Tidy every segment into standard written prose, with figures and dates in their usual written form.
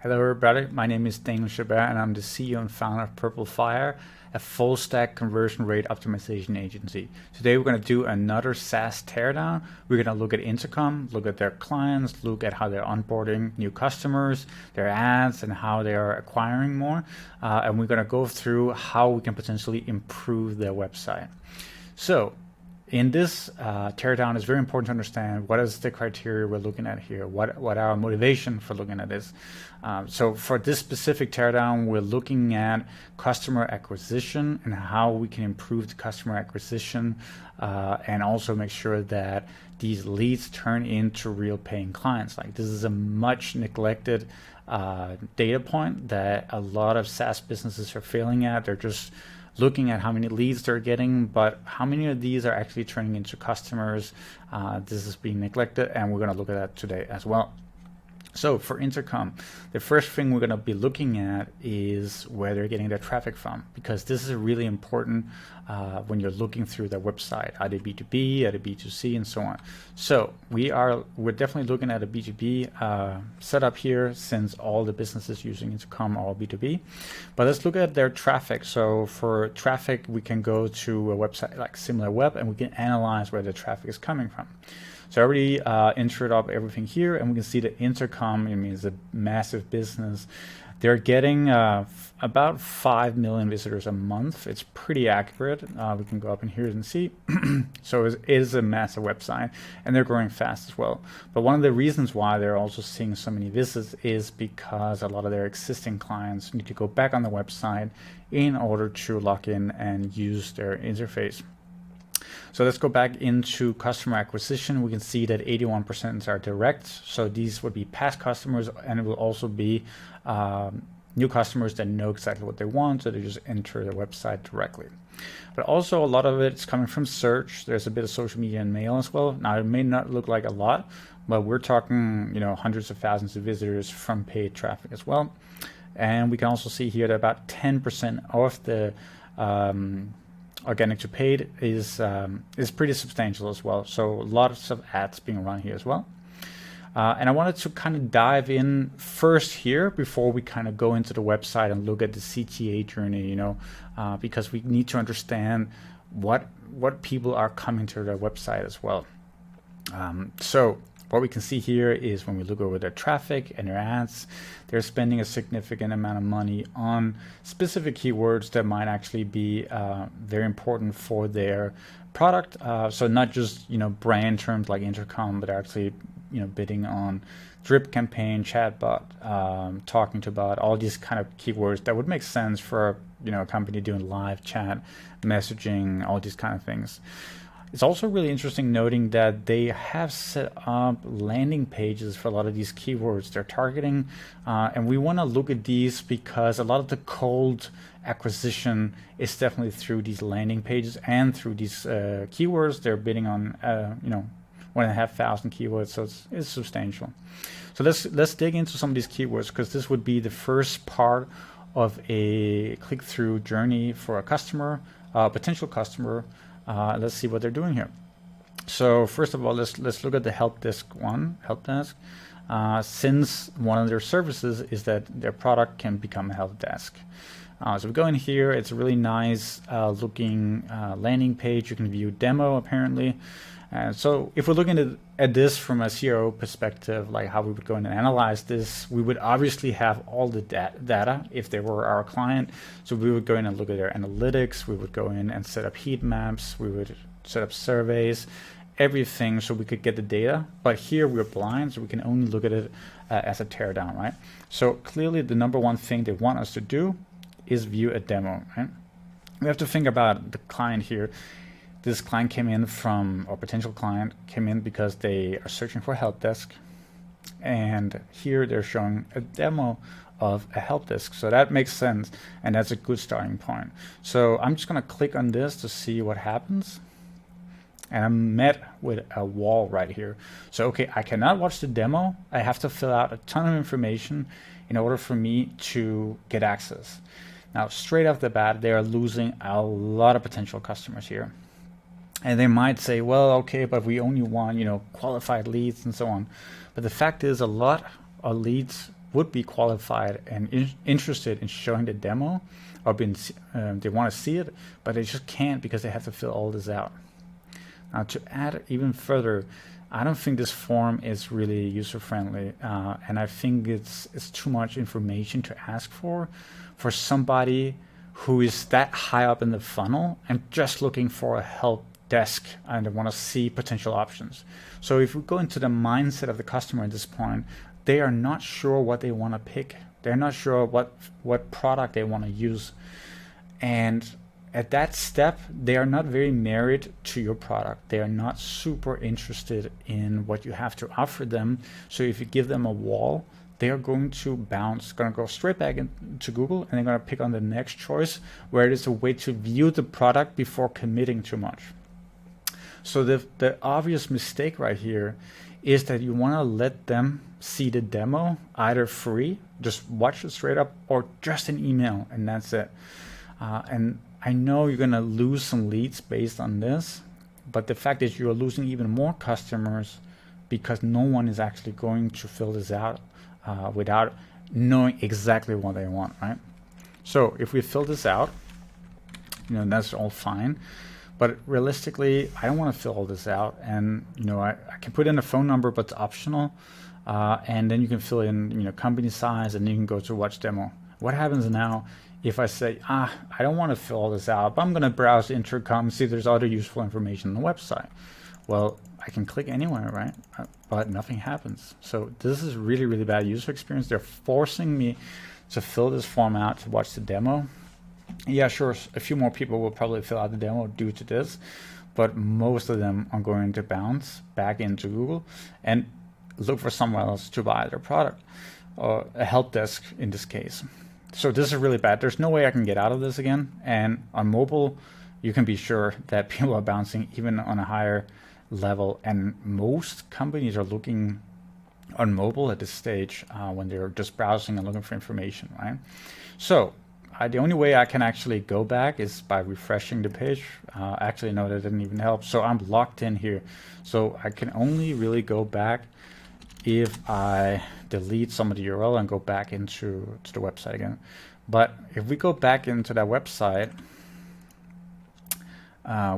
Hello everybody, my name is Daniel Chabert and I'm the CEO and founder of Purple Fire, a full stack conversion rate optimization agency. Today we're going to do another SaaS teardown. We're going to look at Intercom, look at their clients, look at how they're onboarding new customers, their ads, and how they are acquiring more. And we're going to go through how we can potentially improve their website. So in this teardown, it's very important to understand what is the criteria we're looking at here, what our motivation for looking at this. So for this specific teardown, we're looking at customer acquisition and how we can improve the customer acquisition and also make sure that these leads turn into real paying clients. Like, this is a much neglected data point that a lot of SaaS businesses are failing at. They're just looking at how many leads they're getting, but how many of these are actually turning into customers. This is being neglected, and we're going to look at that today as well. So for Intercom, the first thing we're going to be looking at is where they're getting their traffic from, because this is really important when you're looking through their website. Are they B2B, are they B2C, and so on. So we're definitely looking at a B2B setup here, since all the businesses using Intercom are all B2B. But let's look at their traffic. So for traffic, we can go to a website like SimilarWeb and we can analyze where the traffic is coming from. So I already entered up everything here, and we can see that Intercom, I mean, is a massive business. They're getting about 5 million visitors a month. It's pretty accurate. We can go up in here and see. So it is a massive website, and they're growing fast as well. But one of the reasons why they're also seeing so many visits is because a lot of their existing clients need to go back on the website in order to log in and use their interface. So let's go back into customer acquisition. We can see that 81% are direct. So these would be past customers, and it will also be new customers that know exactly what they want, so they just enter the website directly. But also a lot of it's coming from search. There's a bit of social media and mail as well. Now, it may not look like a lot, but we're talking, hundreds of thousands of visitors from paid traffic as well. And we can also see here that about 10% of the organic to paid is pretty substantial as well. So lots of ads being run here as well. And I wanted to kind of dive in first here before we kind of go into the website and look at the CTA journey, because we need to understand what people are coming to their website as well. So what we can see here is when we look over their traffic and their ads, they're spending a significant amount of money on specific keywords that might actually be very important for their product. So not just brand terms like Intercom, but actually bidding on drip campaign, chatbot, talking to bot, all these kind of keywords that would make sense for a company doing live chat, messaging, all these kind of things. It's also really interesting noting that they have set up landing pages for a lot of these keywords they're targeting. And we want to look at these because a lot of the cold acquisition is definitely through these landing pages and through these keywords. They're bidding on 1,500 keywords, so it's substantial. So let's dig into some of these keywords, because this would be the first part of a click-through journey for a customer, potential customer. Let's see what they're doing here. So first of all, let's look at the help desk. Since one of their services is that their product can become a help desk. So we go in here. It's a really nice looking landing page. You can view demo apparently. So if we're looking at this from a CRO perspective, like how we would go in and analyze this, we would obviously have all the data if they were our client. So we would go in and look at their analytics. We would go in and set up heat maps. We would set up surveys, everything, so we could get the data. But here we're blind, so we can only look at it as a teardown, right? So clearly the number one thing they want us to do is view a demo, right? We have to think about the client here. This client came in or potential client came in because they are searching for a help desk. And here they're showing a demo of a help desk. So that makes sense, and that's a good starting point. So I'm just going to click on this to see what happens. And I'm met with a wall right here. So, okay, I cannot watch the demo. I have to fill out a ton of information in order for me to get access. Now, straight off the bat, they are losing a lot of potential customers here. And they might say, well, okay, but we only want, qualified leads and so on. But the fact is, a lot of leads would be qualified and interested in showing the demo, or they want to see it, but they just can't because they have to fill all this out. Now, to add even further, I don't think this form is really user-friendly, and I think it's too much information to ask for somebody who is that high up in the funnel and just looking for a help desk and they want to see potential options. So if we go into the mindset of the customer at this point, they are not sure what they want to pick. They're not sure what product they want to use. And at that step, they are not very married to your product. They are not super interested in what you have to offer them. So if you give them a wall, they are going to bounce, going to go straight back into Google, and they're going to pick on the next choice where it is a way to view the product before committing too much. So the obvious mistake right here is that you want to let them see the demo either free, just watch it straight up, or just an email, and that's it. And I know you're going to lose some leads based on this, but the fact is you're losing even more customers because no one is actually going to fill this out without knowing exactly what they want, right? So if we fill this out, that's all fine. But realistically, I don't want to fill all this out. And, I can put in a phone number, but it's optional. And then you can fill in, company size, and then you can go to watch demo. What happens now if I say, I don't want to fill all this out, but I'm going to browse Intercom, see if there's other useful information on the website. Well, I can click anywhere, right? But nothing happens. So this is really, really bad user experience. They're forcing me to fill this form out to watch the demo. Yeah, sure, a few more people will probably fill out the demo due to this, but most of them are going to bounce back into Google and look for someone else to buy their product, or a help desk in this case. So this is really bad. There's no way I can get out of this again. And on mobile, you can be sure that people are bouncing even on a higher level. And most companies are looking on mobile at this stage when they're just browsing and looking for information, right? So the only way I can actually go back is by refreshing the page. Actually, no, that didn't even help. So I'm locked in here. So I can only really go back if I delete some of the URL and go back into the website again. But if we go back into that website,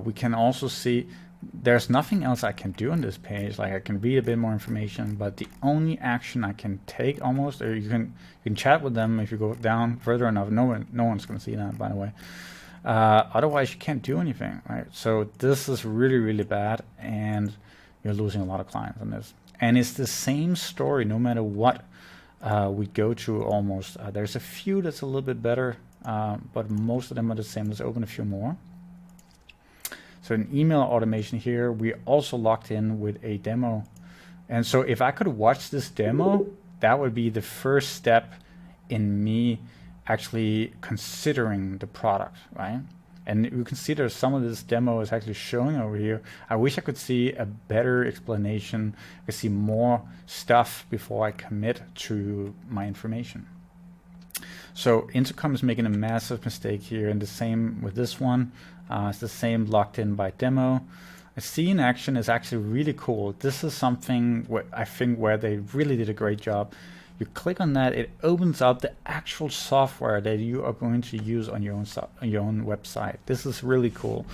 we can also see there's nothing else I can do on this page. Like, I can read a bit more information, but the only action I can take almost, or you can chat with them if you go down further enough. No one's going to see that, by the way. Otherwise, you can't do anything, right? So this is really, really bad, and you're losing a lot of clients on this. And it's the same story no matter what we go to almost. There's a few that's a little bit better, but most of them are the same. Let's open a few more. So an email automation here, we also locked in with a demo. And so if I could watch this demo, that would be the first step in me actually considering the product, right? And you can see there's some of this demo is actually showing over here. I wish I could see a better explanation. I could see more stuff before I commit to my information. So Intercom is making a massive mistake here, and the same with this one. It's the same locked in by demo. A see in action is actually really cool. This is something I think where they really did a great job. You click on that, it opens up the actual software that you are going to use on your own website. This is really cool.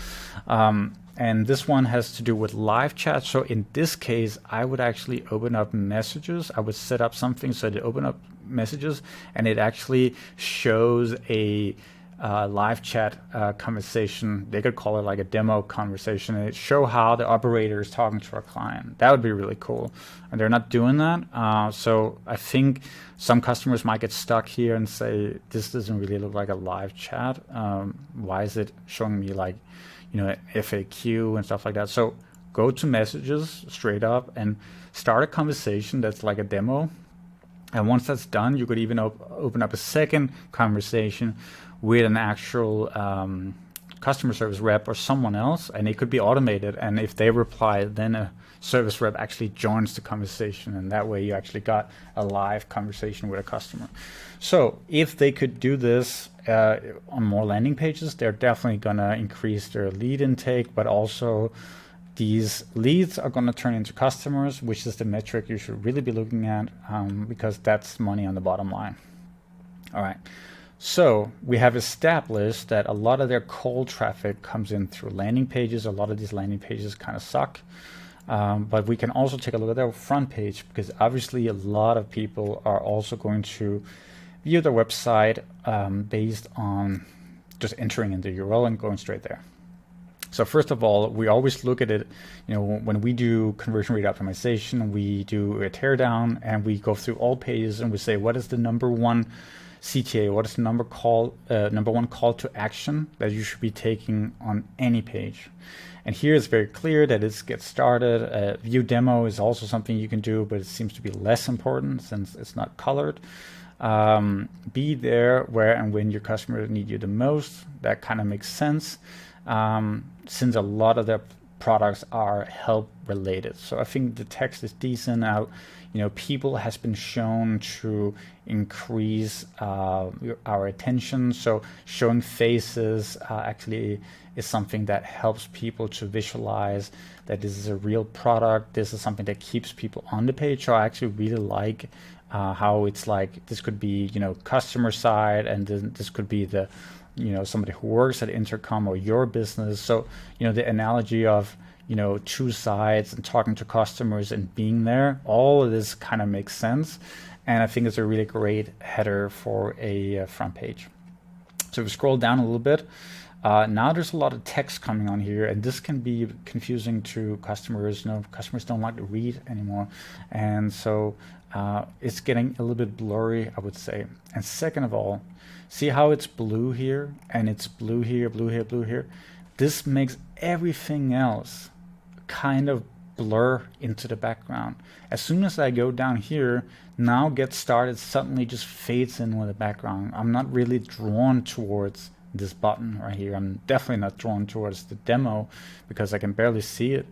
And this one has to do with live chat. So in this case, I would actually open up messages. I would set up something so to open up messages, and it actually shows a live chat conversation. They could call it like a demo conversation, and it show how the operator is talking to our client. That would be really cool, and they're not doing that. So I think some customers might get stuck here and say, this doesn't really look like a live chat. Why is it showing me like, FAQ and stuff like that? So go to messages straight up and start a conversation that's like a demo. And once that's done, you could even open up a second conversation with an actual customer service rep or someone else, and it could be automated. And if they reply, then a service rep actually joins the conversation, and that way you actually got a live conversation with a customer. So if they could do this on more landing pages, they're definitely going to increase their lead intake, but also These leads are going to turn into customers, which is the metric you should really be looking at, because that's money on the bottom line. All right. So we have established that a lot of their cold traffic comes in through landing pages. A lot of these landing pages kind of suck. But we can also take a look at their front page, because obviously a lot of people are also going to view their website based on just entering in the URL and going straight there. So first of all, we always look at it, when we do conversion rate optimization, we do a teardown and we go through all pages and we say, what is the number one CTA? What is the number one call to action that you should be taking on any page? And here it's very clear that it's get started. View demo is also something you can do, but it seems to be less important since it's not colored. Be there where and when your customers need you the most. That kind of makes sense, since a lot of their products are help related. So I think the text is decent. People has been shown to increase our attention. So showing faces actually is something that helps people to visualize that this is a real product. This is something that keeps people on the page. So I actually really like how it's like this could be customer side, and then this could be the somebody who works at Intercom or your business. So the analogy of two sides and talking to customers and being there, all of this kind of makes sense, and I think it's a really great header for a front page. So if we scroll down a little bit, now there's a lot of text coming on here, and this can be confusing to customers. Customers don't like to read anymore, and so it's getting a little bit blurry, I would say. And second of all, see how it's blue here and it's blue here, blue here, blue here. This makes everything else kind of blur into the background. As soon as I go down here, now Get Started suddenly just fades in with the background. I'm not really drawn towards this button right here. I'm definitely not drawn towards the demo because I can barely see it.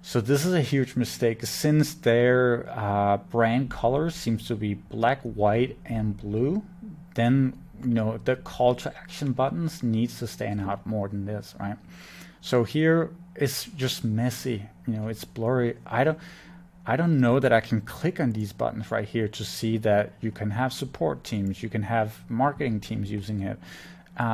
So this is a huge mistake, since their brand color seems to be black, white, and blue. Then the call to action buttons needs to stand out more than this, right? So here it's just messy, it's blurry. I don't know that I can click on these buttons right here to see that you can have support teams, you can have marketing teams using it.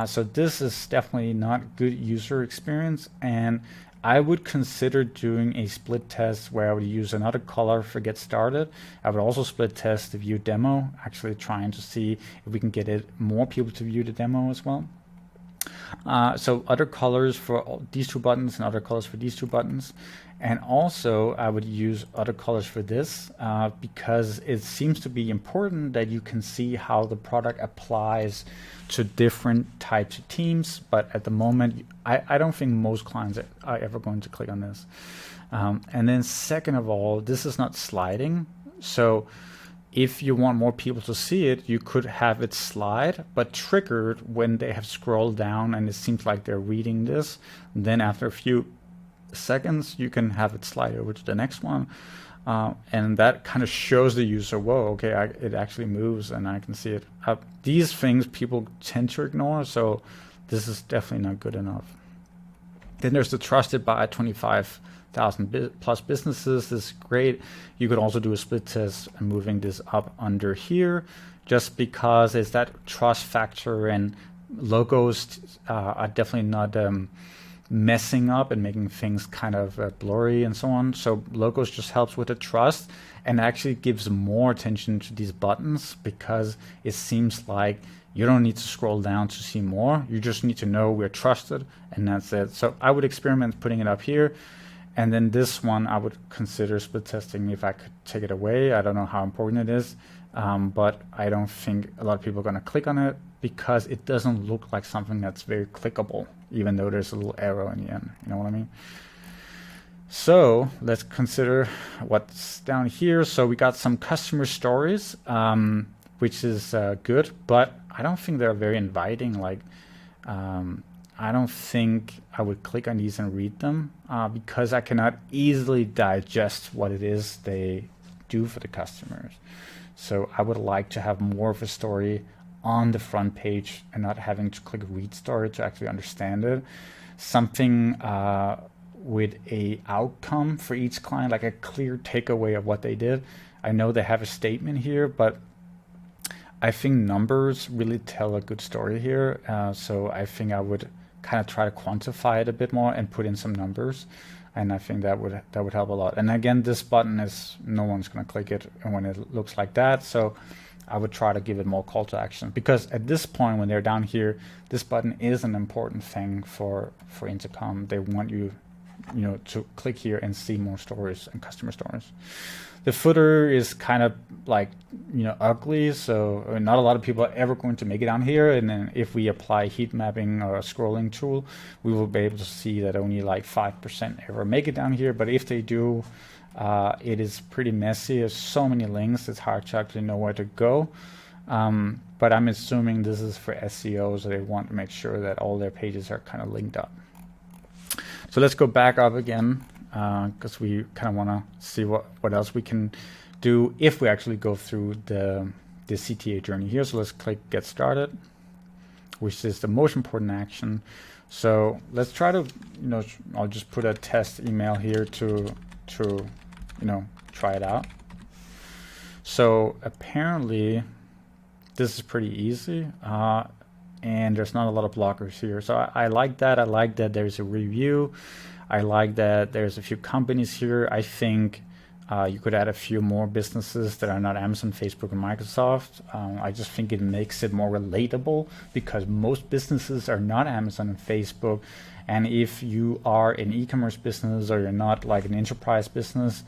So this is definitely not good user experience, and I would consider doing a split test where I would use another color for Get Started. I would also split test the view demo, actually trying to see if we can get more people to view the demo as well. So other colors for these two buttons and other colors for these two buttons. And also I would use other colors for this because it seems to be important that you can see how the product applies to different types of teams. But at the moment, I don't think most clients are ever going to click on this. And then second of all, this is not sliding. So if you want more people to see it, you could have it slide, but triggered when they have scrolled down and it seems like they're reading this. Then after a few seconds, you can have it slide over to the next one. And that kind of shows the user, whoa, okay, it actually moves and I can see it. These things people tend to ignore, so this is definitely not good enough. Then there's the trusted by 25,000 plus businesses. This is great. You could also do a split test and moving this up under here, just because it's that trust factor, and logos are definitely not messing up and making things kind of blurry and so on. So logos just helps with the trust and actually gives more attention to these buttons, because it seems like you don't need to scroll down to see more. You just need to know we're trusted, and that's it. So I would experiment putting it up here. And then this one, I would consider split testing if I could take it away. I don't know how important it is, but I don't think a lot of people are going to click on it because it doesn't look like something that's very clickable, even though there's a little arrow in the end. You know what I mean? So let's consider what's down here. So we got some customer stories, which is good, but I don't think they're very inviting. I don't think I would click on these and read them because I cannot easily digest what it is they do for the customers. So I would like to have more of a story on the front page and not having to click read story to actually understand it. Something with a outcome for each client, like a clear takeaway of what they did. I know they have a statement here, but I think numbers really tell a good story here. So I think I would kind of try to quantify it a bit more and put in some numbers. And I think that would help a lot. And again, this button is, no one's going to click it when it looks like that. So I would try to give it more call to action, because at this point when they're down here, this button is an important thing for Intercom. They want you to click here and see more stories and customer stories. The footer is kind of like, ugly, so not a lot of people are ever going to make it down here. And then if we apply heat mapping or a scrolling tool, we will be able to see that only like 5% ever make it down here. But if they do, it is pretty messy. There's so many links, it's hard to actually know where to go. But I'm assuming this is for SEO, so they want to make sure that all their pages are kind of linked up. So let's go back up again, because we kind of want to see what else we can do if we actually go through the CTA journey here. So let's click Get Started, which is the most important action. So let's try to, I'll just put a test email here to try it out. So apparently this is pretty easy, and there's not a lot of blockers here. So I like that. I like that there's a review. I like that there's a few companies here. I think you could add a few more businesses that are not Amazon, Facebook, and Microsoft. I just think it makes it more relatable, because most businesses are not Amazon and Facebook. And if you are an e-commerce business or you're not like an enterprise business,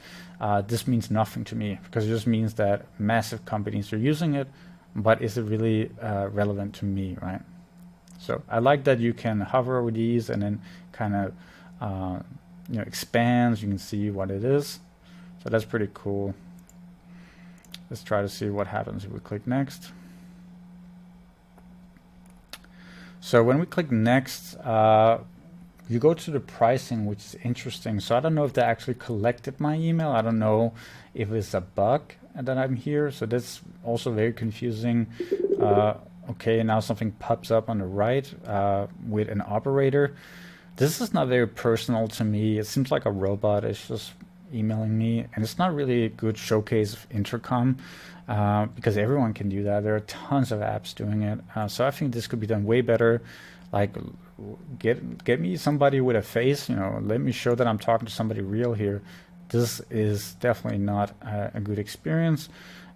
this means nothing to me, because it just means that massive companies are using it, but is it really relevant to me, right? So I like that you can hover over these and then kind of expands. You can see what it is. So that's pretty cool. Let's try to see what happens if we click next. So when we click next, you go to the pricing, which is interesting. So I don't know if they actually collected my email. I don't know if it's a bug that I'm here. So that's also very confusing. Okay, now something pops up on the right with an operator. This is not very personal to me. It seems like a robot. It's just emailing me, and it's not really a good showcase of Intercom, because everyone can do that. There are tons of apps doing it. So I think this could be done way better. Like, get me somebody with a face, let me show that I'm talking to somebody real here. This is definitely not a good experience,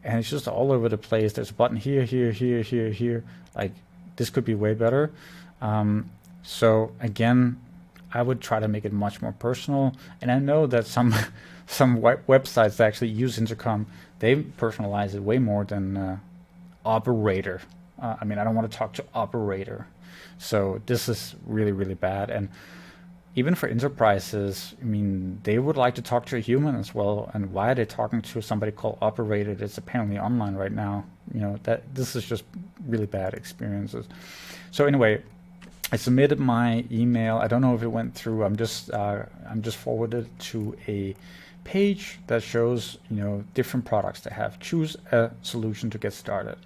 and it's just all over the place. There's a button here, here, here, here, here. Like, this could be way better. So again, I would try to make it much more personal. And I know that some websites that actually use Intercom, they personalize it way more than operator. I mean, I don't want to talk to operator. So this is really, really bad. And even for enterprises, I mean, they would like to talk to a human as well. And why are they talking to somebody called operator that's apparently online right now? That this is just really bad experiences. So anyway, I submitted my email. I don't know if it went through. I'm just forwarded to a page that shows different products they have. Choose a solution to get started.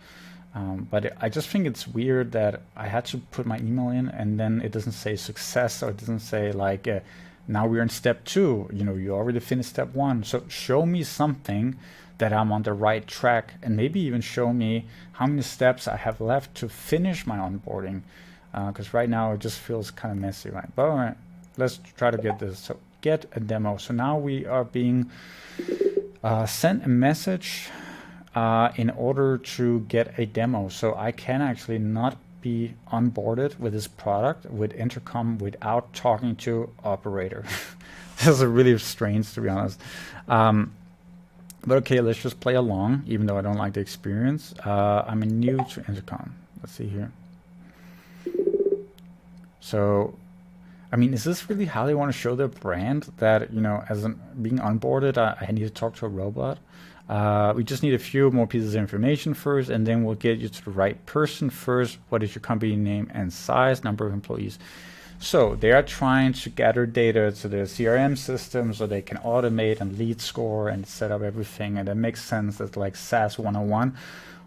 But I just think it's weird that I had to put my email in and then it doesn't say success, or it doesn't say like now we're in step 2. You already finished step 1. So show me something that I'm on the right track, and maybe even show me how many steps I have left to finish my onboarding. Because right now it just feels kind of messy, right? But all right, let's try to get this. So get a demo. So now we are being sent a message in order to get a demo. So I can actually not be onboarded with this product, with Intercom, without talking to operator. This is really strange, to be honest. But okay, let's just play along, even though I don't like the experience. I'm new to Intercom. Let's see here. So, I mean, is this really how they want to show their brand? That, as being onboarded, I need to talk to a robot? We just need a few more pieces of information first, and then we'll get you to the right person first. What is your company name and size, number of employees? So they are trying to gather data to their CRM system so they can automate and lead score and set up everything. And that makes sense. That's like SaaS 101.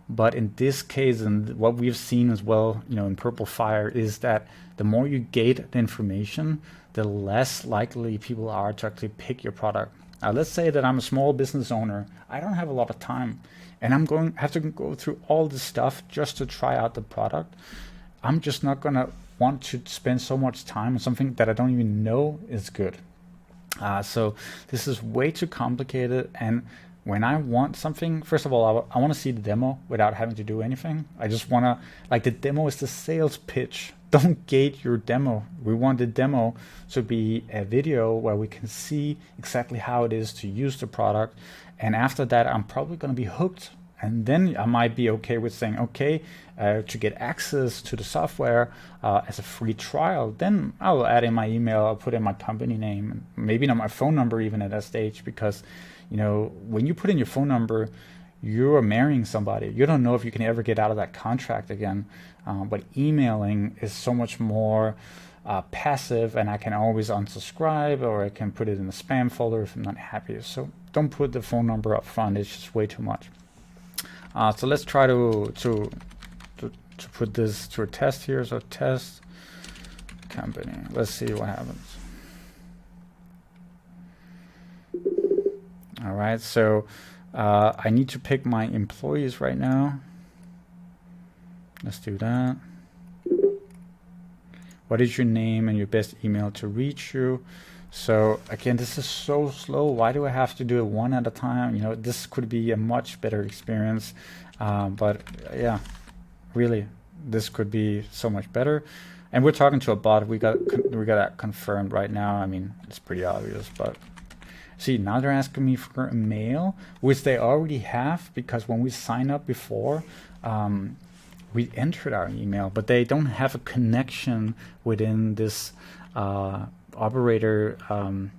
But in this case, and what we've seen as well, in Purple Fire, is that the more you gate the information, the less likely people are to actually pick your product. Let's say that I'm a small business owner. I don't have a lot of time, and have to go through all this stuff just to try out the product. I'm just not gonna want to spend so much time on something that I don't even know is good. So this is way too complicated, and when I want something, first of all, I want to see the demo without having to do anything. I just want to, like, the demo is the sales pitch. Don't gate your demo. We want the demo to be a video where we can see exactly how it is to use the product. And after that, I'm probably going to be hooked. And then I might be okay with saying, okay, to get access to the software as a free trial, then I'll add in my email, I'll put in my company name, maybe not my phone number even at that stage, because when you put in your phone number, you're marrying somebody. You don't know if you can ever get out of that contract again. But emailing is so much more passive, and I can always unsubscribe, or I can put it in the spam folder if I'm not happy. So don't put the phone number up front. It's just way too much. So let's try to put this to a test here. So test company. Let's see what happens. All right, so I need to pick my employees right now. Let's do that. What is your name and your best email to reach you? So again, this is so slow. Why do I have to do it one at a time? This could be a much better experience. But yeah, really, this could be so much better. And we're talking to a bot. We got that confirmed right now. I mean, it's pretty obvious, but see, now they're asking me for a mail, which they already have, because when we sign up before, we entered our email, but they don't have a connection within this operator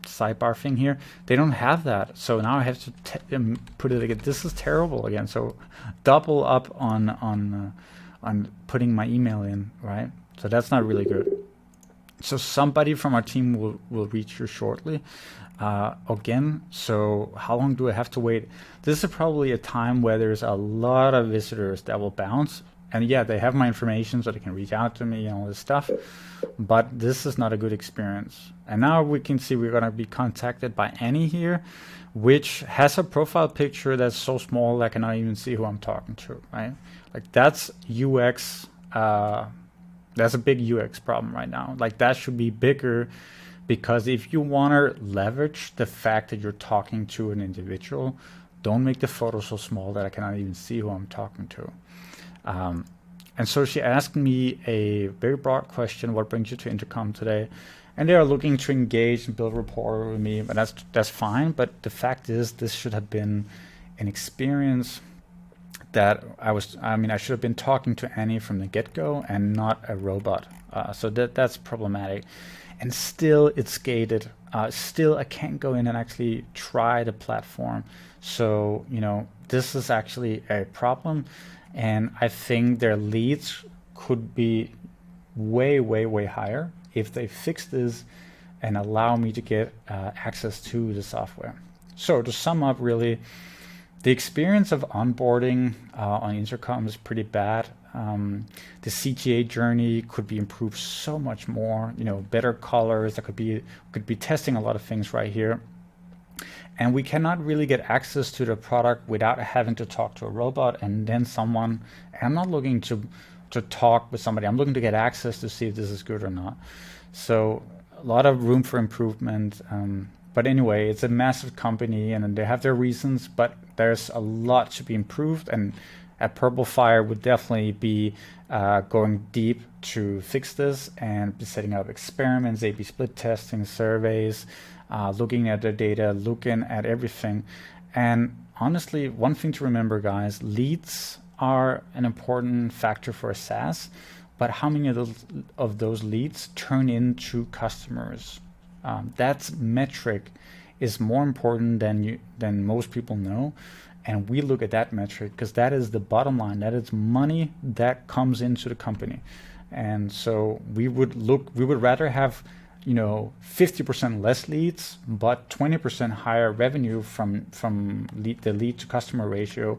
sidebar thing here. They don't have that. So now I have to put it again. This is terrible again. So double up on putting my email in, right? So that's not really good. So somebody from our team will reach you shortly. Again, so how long do I have to wait? This is probably a time where there's a lot of visitors that will bounce. And yeah, they have my information so they can reach out to me and all this stuff. But this is not a good experience. And now we can see we're going to be contacted by Annie here, which has a profile picture that's so small that I cannot even see who I'm talking to, right? Like, that's UX. That's a big UX problem right now. Like, that should be bigger, because if you want to leverage the fact that you're talking to an individual, don't make the photo so small that I cannot even see who I'm talking to. And so she asked me a very broad question: what brings you to Intercom today? And they are looking to engage and build rapport with me, but that's fine. But the fact is, this should have been an experience that I should have been talking to Annie from the get-go and not a robot. So that's problematic. And still it's gated. Still I can't go in and actually try the platform. So, this is actually a problem. And I think their leads could be way, way, way higher if they fix this and allow me to get access to the software. So to sum up, really, the experience of onboarding on Intercom is pretty bad. The CTA journey could be improved so much more. Better colors. I could be testing a lot of things right here. And we cannot really get access to the product without having to talk to a robot and then someone. And I'm not looking to talk with somebody. I'm looking to get access to see if this is good or not. So a lot of room for improvement. But anyway, it's a massive company and they have their reasons, but there's a lot to be improved. And at Purple Fire would definitely be going deep to fix this and be setting up experiments, A/B split testing, surveys, looking at the data, looking at everything. And honestly, one thing to remember, guys, leads are an important factor for a SaaS, but how many of those leads turn into customers? That metric is more important than most people know. And we look at that metric because that is the bottom line. That is money that comes into the company. And so we would rather have 50% less leads, but 20% higher revenue from the lead to customer ratio.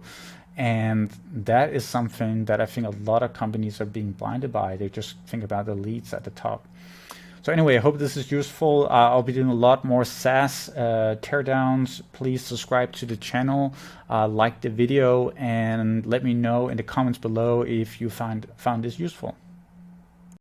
And that is something that I think a lot of companies are being blinded by. They just think about the leads at the top. So anyway, I hope this is useful. I'll be doing a lot more SaaS teardowns. Please subscribe to the channel, like the video, and let me know in the comments below if you found this useful.